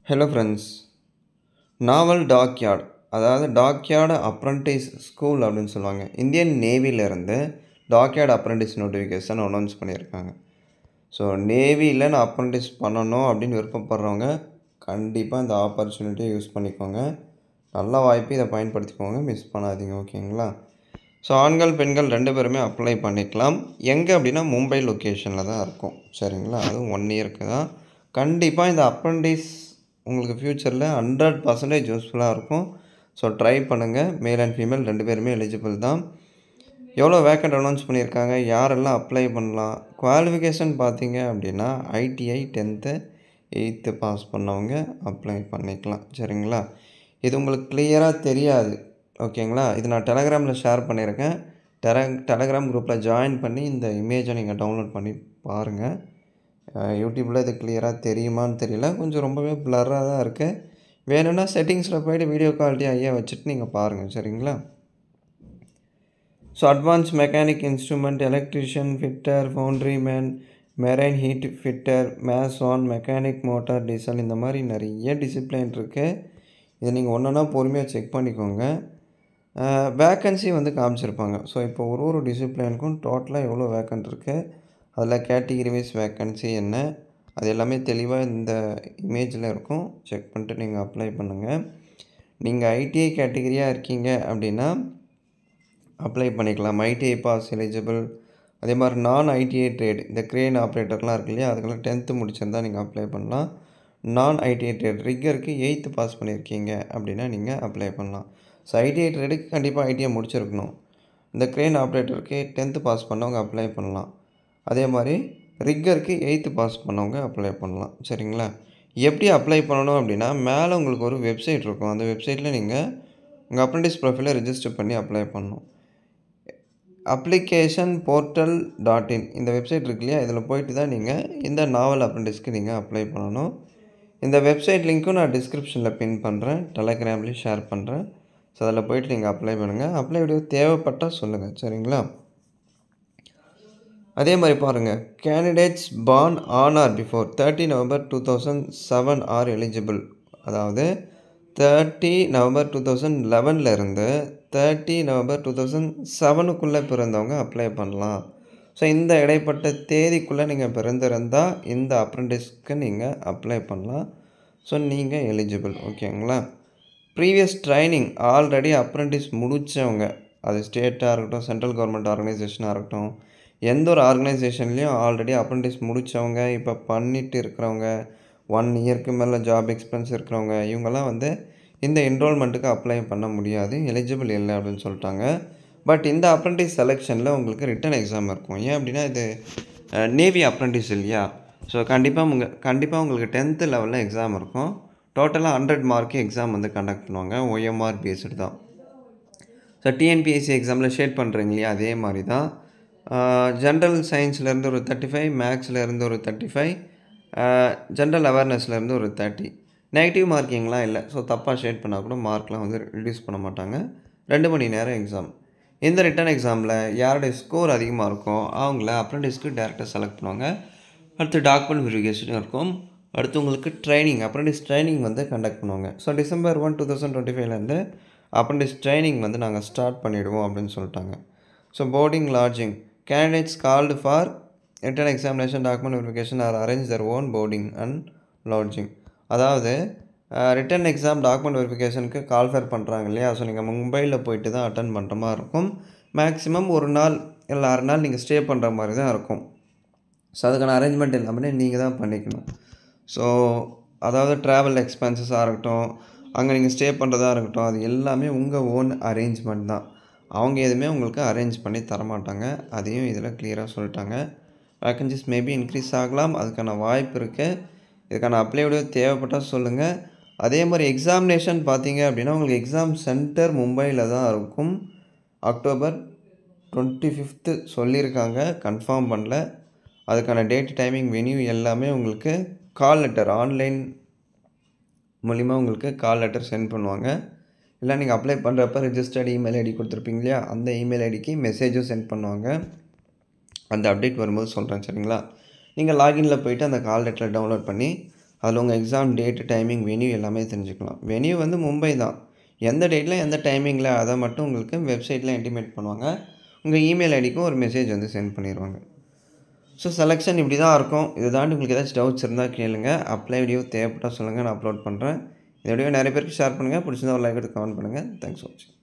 Hello friends. நாவல் dockyard, அதாவது dockyard apprentice school அப்படின்னு சொல்லுவாங்க. Indian நேவியிலேருந்து dockyard apprentice notification announce பண்ணியிருக்காங்க. ஸோ நேவியில் நான் அப்ரண்டிஸ் பண்ணணும் அப்படின்னு விருப்பப்படுறவங்க கண்டிப்பாக இந்த ஆப்பர்ச்சுனிட்டியை யூஸ் பண்ணிக்கோங்க. நல்ல வாய்ப்பு, இதை பயன்படுத்திக்கோங்க, மிஸ் பண்ணாதீங்க. ஓகேங்களா? ஸோ ஆண்கள் பெண்கள் 2 பேருமே அப்ளை பண்ணிக்கலாம். எங்கே அப்படின்னா மும்பை லொக்கேஷனில் தான் இருக்கும். சரிங்களா? அதுவும் 1 இயருக்கு தான். கண்டிப்பாக இந்த அப்ரண்டிஸ் உங்களுக்கு ஃப்யூச்சரில் 100% யூஸ்ஃபுல்லாக இருக்கும். ஸோ ட்ரை பண்ணுங்கள். மேல் அண்ட் ஃபீமேல் 2 பேருமே எலிஜிபிள் தான். எவ்வளோ வேக்கண்ட் அனௌன்ஸ் பண்ணியிருக்காங்க, யாரெல்லாம் அப்ளை பண்ணலாம்? குவாலிஃபிகேஷன் பார்த்தீங்க அப்படின்னா ஐடிஐ 10th 8th பாஸ் பண்ணவங்க அப்ளை பண்ணிக்கலாம். சரிங்களா? இது உங்களுக்கு கிளியராக தெரியாது. ஓகேங்களா? இது நான் டெலகிராமில் ஷேர் பண்ணியிருக்கேன். டெலகிராம் குரூப்பில் ஜாயின் பண்ணி இந்த இமேஜை நீங்கள் டவுன்லோட் பண்ணி பாருங்கள். யூடியூப்பில் இது கிளியராக தெரியுமான்னு தெரியல. கொஞ்சம் ரொம்பவே ப்ளர்ராக தான் இருக்குது. வேணும்னா செட்டிங்ஸில் போய்ட்டு வீடியோ குவாலிட்டி ஐயா வச்சுட்டு நீங்கள் பாருங்கள். சரிங்களா? So advance mechanic instrument, electrician, fitter, foundry man, marine heat fitter, mason, mechanic motor, diesel, இந்த மாதிரி நிறைய டிசிப்ளின் இருக்குது. இதை நீங்கள் ஒன்றா பொறுமையாக செக் பண்ணிக்கோங்க. வேக்கன்சி வந்து காமிச்சிருப்பாங்க. ஸோ இப்போ ஒரு டிசிப்ளினுக்கும் டோட்டலாக எவ்வளோ வேக்கன்ட் இருக்குது, அதில் கேட்டகிரி வைஸ் வேக்கன்சி என்ன, அது எல்லாமே தெளிவாக இந்த இமேஜில் இருக்கும். செக் பண்ணிட்டு நீங்கள் அப்ளை பண்ணுங்கள். நீங்கள் ஐடிஐ கேட்டகிரியாக இருக்கீங்க அப்படின்னா அப்ளை பண்ணிக்கலாம். ITI pass eligible. அதே மாதிரி நான் ஐடிஐ ட்ரேட், இந்த கிரேன் ஆப்ரேட்டர்லாம் இருக்கு இல்லையா, அதுக்கெல்லாம் 10th முடிச்சிருந்தால் நீங்கள் அப்ளை பண்ணலாம். நான் ஐடிஐ ட்ரேட் ரிக்கருக்கு 8th பாஸ் பண்ணியிருக்கீங்க அப்படின்னா நீங்கள் அப்ளை பண்ணலாம். ஸோ ஐடிஐ ட்ரேடுக்கு கண்டிப்பாக ஐடிஐ முடிச்சிருக்கணும். இந்த கிரேன் ஆப்ரேட்டருக்கு 10th பாஸ் பண்ணவங்க அப்ளை பண்ணலாம். அதே மாதிரி ரிக்கருக்கு 8th பாஸ் பண்ணவங்க அப்ளை பண்ணலாம். சரிங்களா? எப்படி அப்ளை பண்ணணும் அப்படின்னா, மேலே உங்களுக்கு ஒரு வெப்சைட் இருக்கும். அந்த வெப்சைட்டில் நீங்கள் உங்கள் அப்ரண்டிஸ் ப்ரொஃபைலை ரிஜிஸ்டர் பண்ணி அப்ளை பண்ணணும். அப்ளிகேஷன் போர்ட்டல் .in இந்த வெப்சைட் இருக்கு இல்லையா, இதில் போயிட்டு தான் நீங்கள் இந்த நாவல் அப்ரண்டிஸ்க்கு நீங்கள் அப்ளை பண்ணணும். இந்த வெப்சைட் லிங்க்கும் நான் டிஸ்கிரிப்ஷனில் பின் பண்ணுறேன், டெலகிராம்லேயும் ஷேர் பண்ணுறேன். ஸோ அதில் போய்ட்டு நீங்கள் அப்ளை பண்ணுங்கள். அப்ளை வீடியோ தேவைப்பட்டால் சொல்லுங்கள். சரிங்களா? அதே மாதிரி பாருங்கள், candidates born on or before 30 November 2007 are eligible. அதாவது 30 November 2011லேருந்து 30 November 2007க்குள்ளே பிறந்தவங்க அப்ளை பண்ணலாம். ஸோ இந்த இடைப்பட்ட தேதிக்குள்ளே நீங்கள் பிறந்திருந்தால் இந்த அப்ரண்டிஸ்க்கு நீங்கள் அப்ளை பண்ணலாம். ஸோ நீங்கள் எலிஜிபிள். ஓகேங்களா? ப்ரீவியஸ் ட்ரைனிங் ஆல்ரெடி அப்ரண்டிஸ் முடித்தவங்க, அது ஸ்டேட்டாக இருக்கட்டும், சென்ட்ரல் கவர்மெண்ட் ஆர்கனைசேஷனாக இருக்கட்டும், எந்த ஒரு ஆர்கனைசேஷன்லேயும் ஆல்ரெடி அப்ரண்டிஸ் முடித்தவங்க, இப்போ பண்ணிட்டு இருக்கிறவங்க, 1 இயருக்கு மேலே ஜாப் எக்ஸ்பீரியன்ஸ் இருக்கிறவங்க, இவங்கெல்லாம் வந்து இந்த என்ரோல்மெண்ட்டுக்கு அப்ளை பண்ண முடியாது, எலிஜிபிள் இல்லை அப்படின்னு சொல்லிட்டாங்க. பட் இந்த அப்ரண்டிஸ் செலெக்ஷனில் உங்களுக்கு ரிட்டன் எக்ஸாம் இருக்கும். ஏன் அப்படின்னா இது நேவி அப்ரண்டிஸ் இல்லையா? ஸோ கண்டிப்பாக உங்களுக்கு 10th லெவலில் எக்ஸாம் இருக்கும். டோட்டலாக 100 மார்க்கு எக்ஸாம் வந்து கண்டக்ட் பண்ணுவாங்க. OMR பேஸ்டு தான். ஸோ டிஎன்பிஎஸ்சி எக்ஸாமில் ஷேட் பண்ணுறீங்க இல்லையா, அதே மாதிரி தான். ஜென்ரல் சயின்ஸ்லேருந்து ஒரு 35, மேக்ஸ்லேருந்து ஒரு 35, ஜென்ரல் அவேர்னஸ்லேருந்து ஒரு 30. நெகட்டிவ் மார்க்கிங்லாம் இல்லை. ஸோ தப்பாக ஷேட் பண்ணால் கூட மார்க்லாம் வந்து ரிடியூஸ் பண்ண மாட்டாங்க. 2 மணி நேரம் எக்ஸாம். இந்த ரிட்டன் எக்ஸாமில் யாருடைய ஸ்கோர் அதிகமாக இருக்கோ அவங்கள அப்ரண்டிஸ்க்கு டேரெக்டாக செலக்ட் பண்ணுவாங்க. அடுத்து டாக்குமெண்ட் வெரிஃபிகேஷனும் இருக்கும். அடுத்து உங்களுக்கு ட்ரைனிங், அப்ரண்டிஸ் ட்ரைனிங் வந்து கண்டக்ட் பண்ணுவாங்க. ஸோ December 1, 2025லேருந்து அப்ரண்டிஸ் ட்ரைனிங் வந்து நாங்கள் ஸ்டார்ட் பண்ணிவிடுவோம் அப்படின்னு சொல்லிட்டாங்க. So boarding, lodging, candidates called for written examination, document verification are arrange their own boarding and lodging. அதாவது ரிட்டன் எக்ஸாம், டாக்குமெண்ட் வெரிஃபிகேஷனுக்கு கால் ஃபேர் பண்ணுறாங்க இல்லையா, ஸோ நீங்கள் மும்பையில் போயிட்டு தான் அட்டன் பண்ணுற மாதிரி இருக்கும். மேக்ஸிமம் 1 நாள் இல்லை 6 நாள் நீங்கள் ஸ்டே பண்ணுற மாதிரி தான் இருக்கும். ஸோ அதுக்கான அரேஞ்ச்மெண்ட் எல்லாமே நீங்கள் தான் பண்ணிக்கணும். ஸோ அதாவது ட்ராவல் எக்ஸ்பென்சஸாக இருக்கட்டும், அங்கே நீங்கள் ஸ்டே பண்ணுறதா இருக்கட்டும், அது எல்லாமே உங்கள் ஓன் அரேஞ்ச்மெண்ட் தான். அவங்க எதுவுமே உங்களுக்கு அரேஞ்ச் பண்ணி தரமாட்டாங்க. அதையும் இதில் கிளியராக சொல்லிட்டாங்க. வேக்கன்சிஸ் மேபி இன்க்ரீஸ் ஆகலாம், அதுக்கான வாய்ப்பு இருக்குது. இதுக்கான அப்ளை வீடியோ தேவைப்பட்டால் சொல்லுங்கள். அதே மாதிரி எக்ஸாமினேஷன் பார்த்தீங்க அப்படின்னா உங்களுக்கு எக்ஸாம் சென்டர் மும்பையில் தான் இருக்கும். October 25th சொல்லியிருக்காங்க, கன்ஃபார்ம் பண்ணல. அதுக்கான டேட், டைமிங், வென்யூ எல்லாமே உங்களுக்கு கால் லெட்டர் ஆன்லைன் மூலிமா உங்களுக்கு கால் லெட்டர் சென்ட் பண்ணுவாங்க. இல்லை நீங்கள் அப்ளை பண்ணுறப்ப ரிஜிஸ்டர்ட் இமெயில் ஐடி கொடுத்துருப்பீங்க இல்லையா, அந்த இமெயில் ஐடிக்கு மெசேஜும் சென்ட் பண்ணுவாங்க. அந்த அப்டேட் வரும்போது சொல்கிறேன். சரிங்களா? நீங்கள் லாகின்ல போய்ட்டு அந்த கால் லெட்டரை டவுன்லோட் பண்ணி அதில் உங்கள் எக்ஸாம் டேட்டு, டைமிங், வென்யூ எல்லாமே தெரிஞ்சுக்கலாம். வென்யூ வந்து மும்பை தான். எந்த டேட்டில் எந்த டைமிங்கில் அதை மட்டும் உங்களுக்கு வெப்சைட்டில் இன்டிமேட் பண்ணுவாங்க. உங்கள் இமெயில் ஐடிக்கும் ஒரு மெசேஜ் வந்து சென்ட் பண்ணிடுவாங்க. ஸோ செலெக்ஷன் இப்படி தான் இருக்கும். இதை தாண்டி உங்களுக்கு ஏதாச்சும் டவுட்ஸ் இருந்தால் கேளுங்க. அப்ளை வீடியோ தேவைப்பட்டால் சொல்லுங்கள், நான் அப்லோட் பண்ணுறேன். இந்த வீடியோ நிறைய பேருக்கு ஷேர் பண்ணுங்கள். பிடிச்சிருந்தா ஒரு லைக் எடுத்து கமெண்ட் பண்ணுங்கள். தேங்க்ஸ் ஃபார் வாட்சிங்.